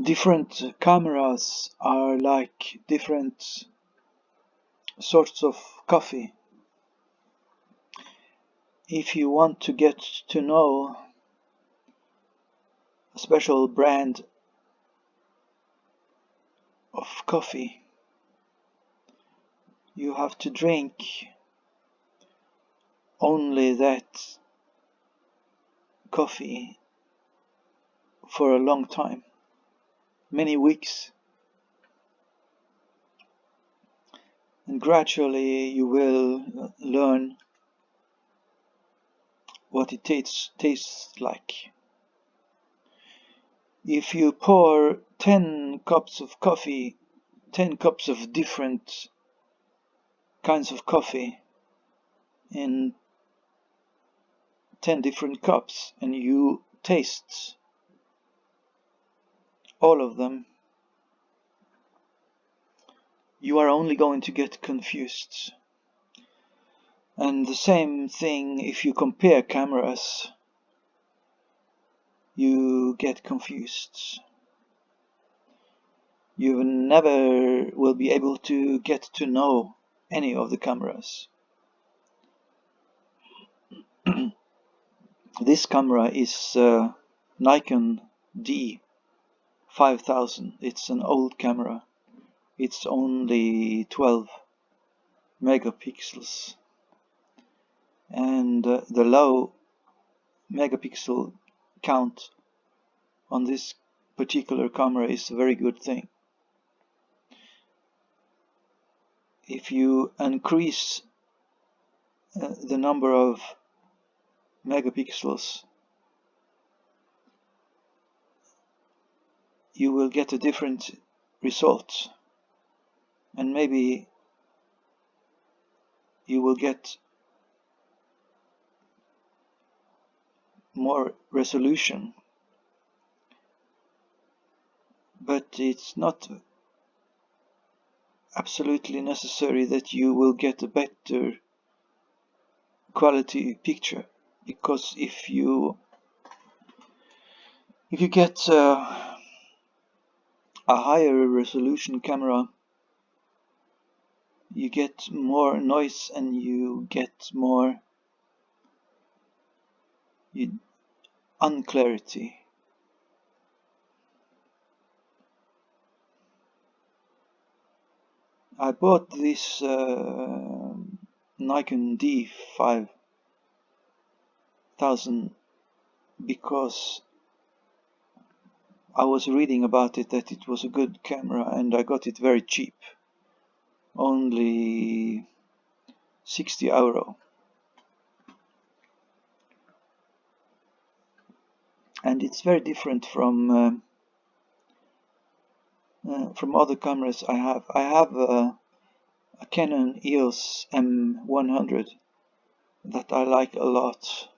Different cameras are like different sorts of coffee. If you want to get to know a special brand of coffee, you have to drink only that coffee for a long time, many weeks, and gradually you will learn what it tastes like. If you pour 10 cups of coffee, 10 cups of different kinds of coffee in 10 different cups, and you taste all of them, you are only going to get confused. And the same thing if you compare cameras, you get confused. You never will be able to get to know any of the cameras. This camera is Nikon D5000. It's an old camera. It's only 12 megapixels. And the low megapixel count on this particular camera is a very good thing. If you increase the number of megapixels, you will get a different result, and maybe you will get more resolution, but it's not absolutely necessary that you will get a better quality picture, because if you get a higher resolution camera, you get more noise and you get more unclarity. I bought this Nikon D5000 because I was reading about it that it was a good camera, and I got it very cheap, only 60 euro. And it's very different from other cameras I have. I have a Canon EOS M100 that I like a lot,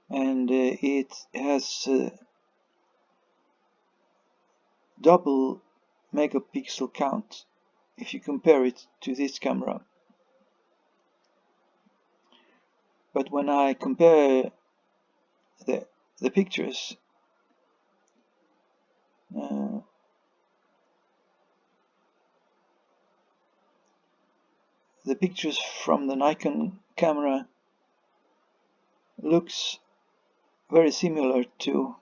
and it has double megapixel count if you compare it to this camera. But when I compare the pictures, the pictures from the Nikon camera looks very similar to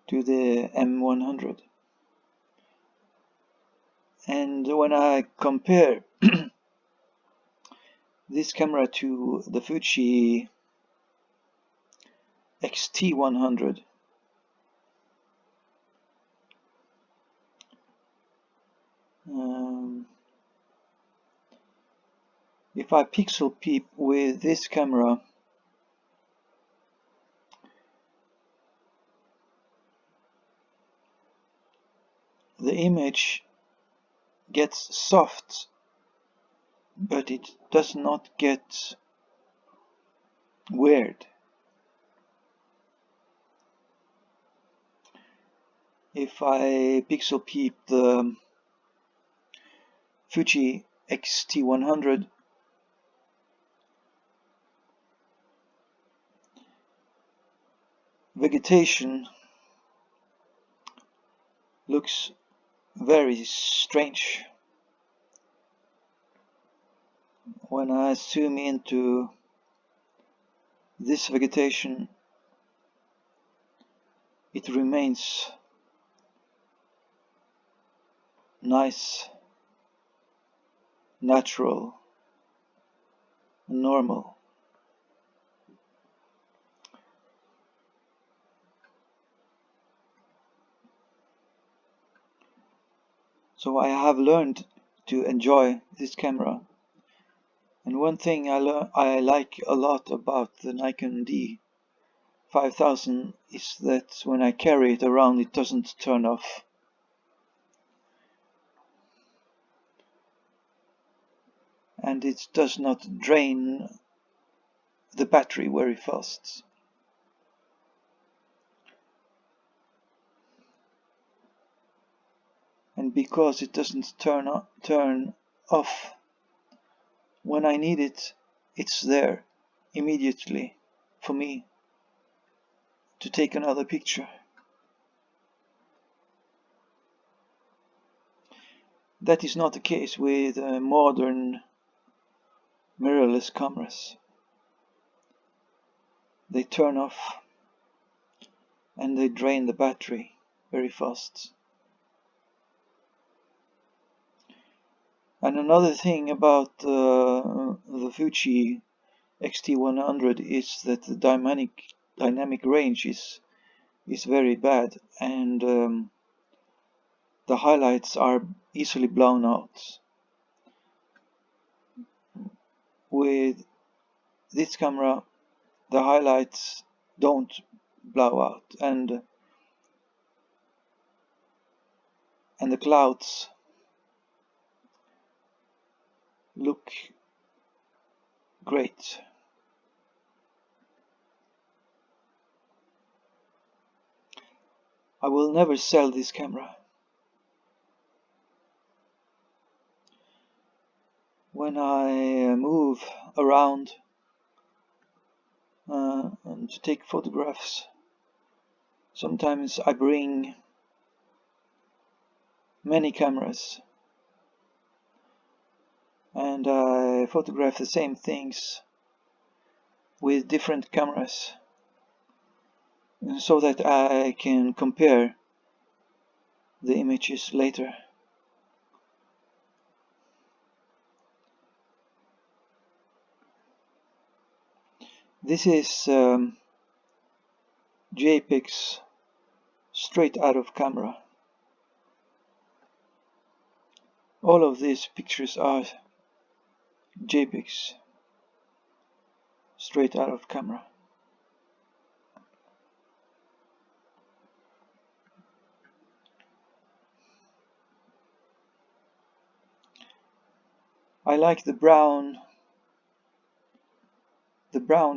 the M100. And when I compare this camera to the Fuji XT100, if I pixel peep with this camera, the image gets soft, but it does not get weird. If I pixel peep the Fuji XT100, vegetation looks very strange when I zoom into this vegetation. It remains nice, natural, and normal. So I have learned to enjoy this camera. And one thing I like a lot about the Nikon D5000 is that when I carry it around, it doesn't turn off. And it does not drain the battery very fast. And because it doesn't turn off when I need it, it's there immediately for me to take another picture. That is not the case with modern mirrorless cameras. They turn off and they drain the battery very fast. And another thing about the Fuji XT100 is that the dynamic range is very bad, and the highlights are easily blown out. With this camera, the highlights don't blow out, and the clouds look great. I will never sell this camera. When I move around and to take photographs, sometimes I bring many cameras and I photograph the same things with different cameras so that I can compare the images later. This is JPEGs straight out of camera. All of these pictures are JPEGs straight out of camera. I like the brown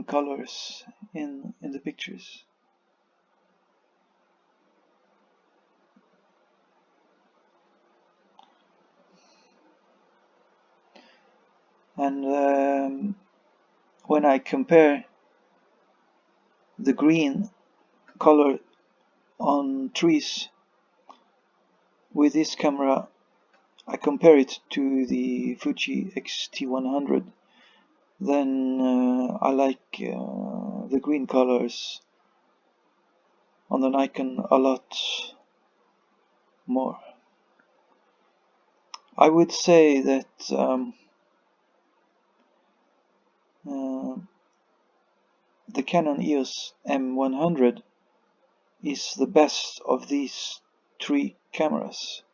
colors in the pictures. And when I compare the green color on trees with this camera, I compare it to the Fuji XT100, then I like the green colors on the Nikon a lot more. I would say that the Canon EOS M100 is the best of these three cameras.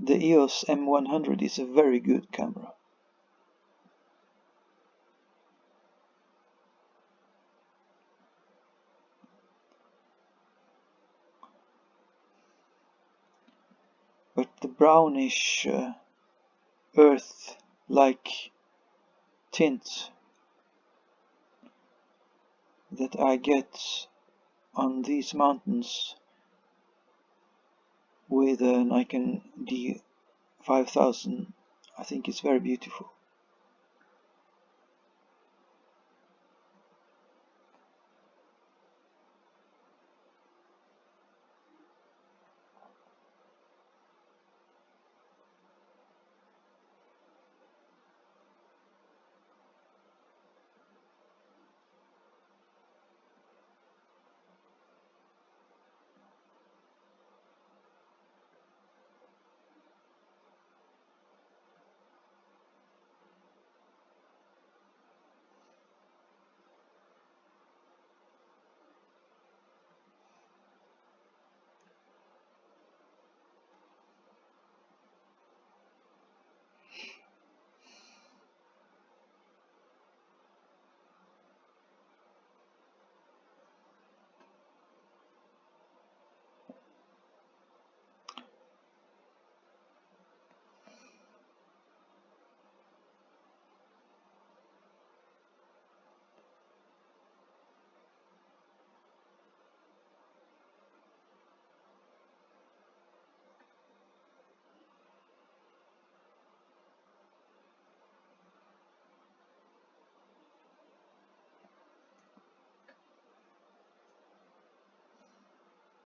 The EOS M100 is a very good camera. But the brownish earth-like tint that I get on these mountains with a Nikon D5000, I think it's very beautiful.